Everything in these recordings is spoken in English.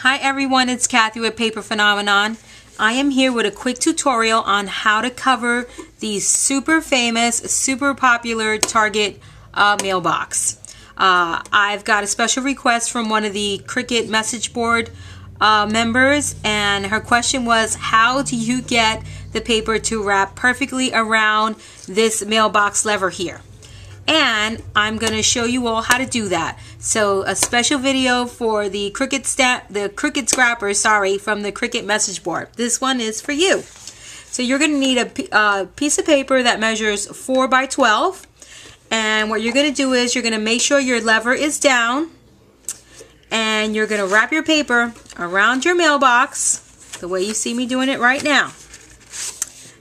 Hi everyone, it's Kathy with Paper Phenomenon. I am here with a quick tutorial on how to cover the super famous, super popular Target mailbox. I've got a special request from one of the Cricut message board members, and her question was, how do you get the paper to wrap perfectly around this mailbox lever here? And I'm going to show you all how to do that. So a special video for the Cricut scrappers, from the Cricut message board. This one is for you. So you're going to need a piece of paper that measures 4 by 12. And what you're going to do is you're going to make sure your lever is down. And you're going to wrap your paper around your mailbox the way you see me doing it right now.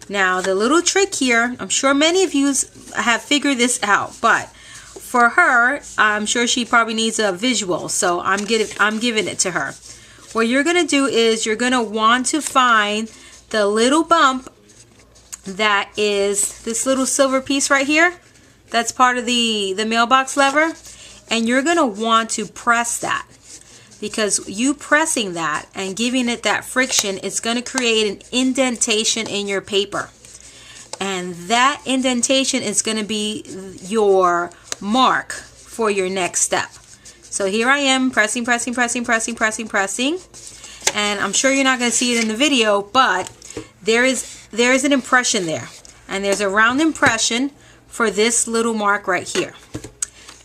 Now the little trick here, I'm sure many of you have figured this out, but for her, I'm sure she probably needs a visual, so I'm giving it to her. What you're going to do is you're going to want to find the little bump that is this little silver piece right here. That's part of the mailbox lever, and you're going to want to press that. Because you pressing that and giving it that friction, it's going to create an indentation in your paper. And that indentation is going to be your mark for your next step. So here I am pressing. And I'm sure you're not going to see it in the video, but there is an impression there. And there's a round impression for this little mark right here.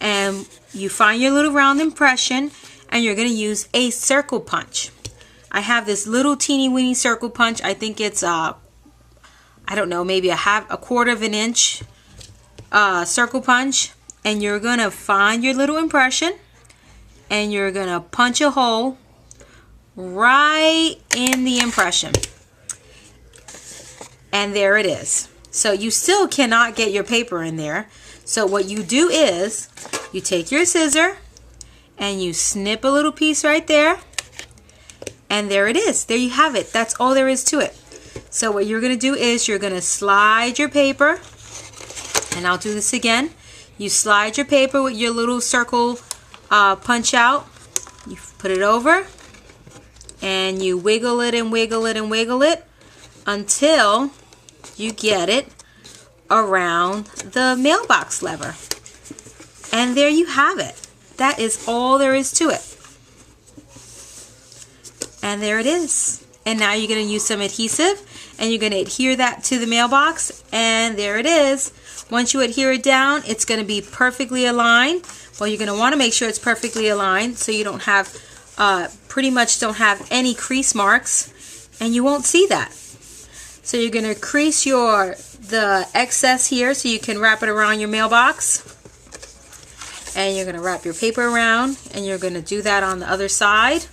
And you find your little round impression, and you're going to use a circle punch. I have this little teeny weeny circle punch. I think it's I don't know, maybe a quarter of an inch circle punch. And you're going to find your little impression, and you're going to punch a hole right in the impression. And there it is. So you still cannot get your paper in there. So what you do is you take your scissor and you snip a little piece right there, and there it is. There you have it. That's all there is to it. So what you're going to do is you're going to slide your paper, and I'll do this again. You slide your paper with your little circle punch out. You put it over, and you wiggle it and wiggle it and wiggle it until you get it around the mailbox lever. And there you have it. That is all there is to it. And there it is. And now you're going to use some adhesive, and you're going to adhere that to the mailbox, and there it is. Once you adhere it down, it's going to be perfectly aligned. Well, you're going to want to make sure it's perfectly aligned so you don't have, pretty much don't have any crease marks, and you won't see that. So you're going to crease the excess here so you can wrap it around your mailbox. And you're going to wrap your paper around, and you're going to do that on the other side.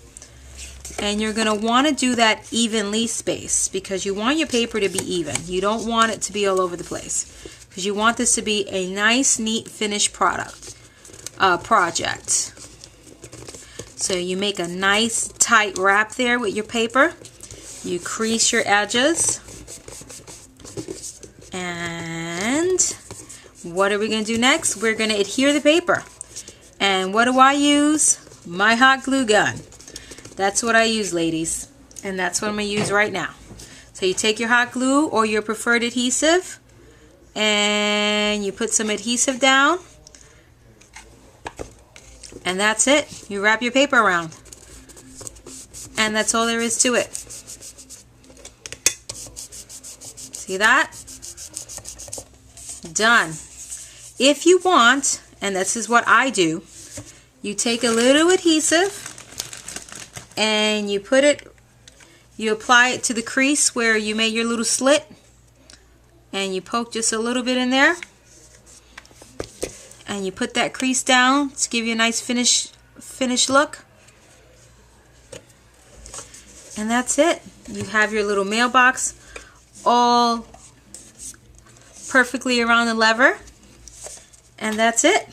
And you're going to want to do that evenly spaced, because you want your paper to be even. You don't want it to be all over the place, because you want this to be a nice, neat, finished project. So you make a nice, tight wrap there with your paper. You crease your edges. And what are we going to do next? We're going to adhere the paper. And what do I use? My hot glue gun. That's what I use, ladies. And that's what I'm going to use right now. So you take your hot glue or your preferred adhesive, and you put some adhesive down. And that's it. You wrap your paper around. And that's all there is to it. See that? Done. If you want, and this is what I do, you take a little adhesive and you apply it to the crease where you made your little slit, and you poke just a little bit in there, and you put that crease down to give you a nice finished look. And that's it. You have your little mailbox all perfectly around the lever, and that's it.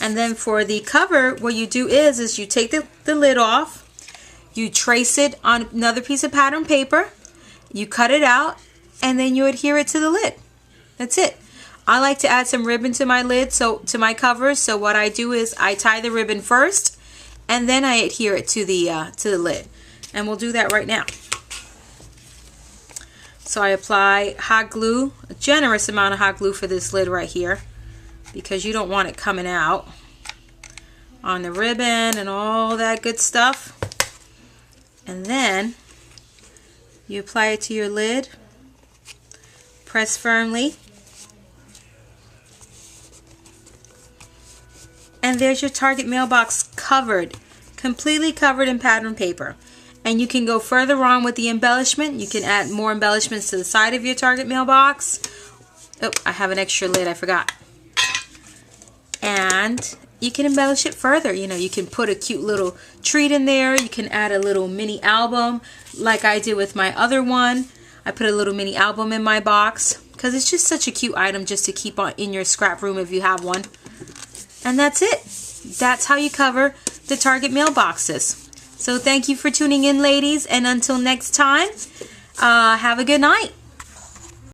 And then for the cover, what you do is you take the lid off, you trace it on another piece of pattern paper, you cut it out, and then you adhere it to the lid. That's it. I like to add some ribbon to my lid, to my covers. So what I do is I tie the ribbon first, and then I adhere it to the lid. And we'll do that right now. So I apply hot glue, a generous amount of hot glue for this lid right here, because you don't want it coming out on the ribbon and all that good stuff. And then you apply it to your lid, press firmly, and there's your Target mailbox covered, completely covered in pattern paper. And you can go further on with the embellishment. You can add more embellishments to the side of your Target mailbox. Oh, I have an extra lid, I forgot. And you can embellish it further. You know, you can put a cute little treat in there. You can add a little mini album like I did with my other one. I put a little mini album in my box because it's just such a cute item just to keep on in your scrap room if you have one. And that's it. That's how you cover the Target mailboxes. So thank you for tuning in, ladies, and until next time, have a good night.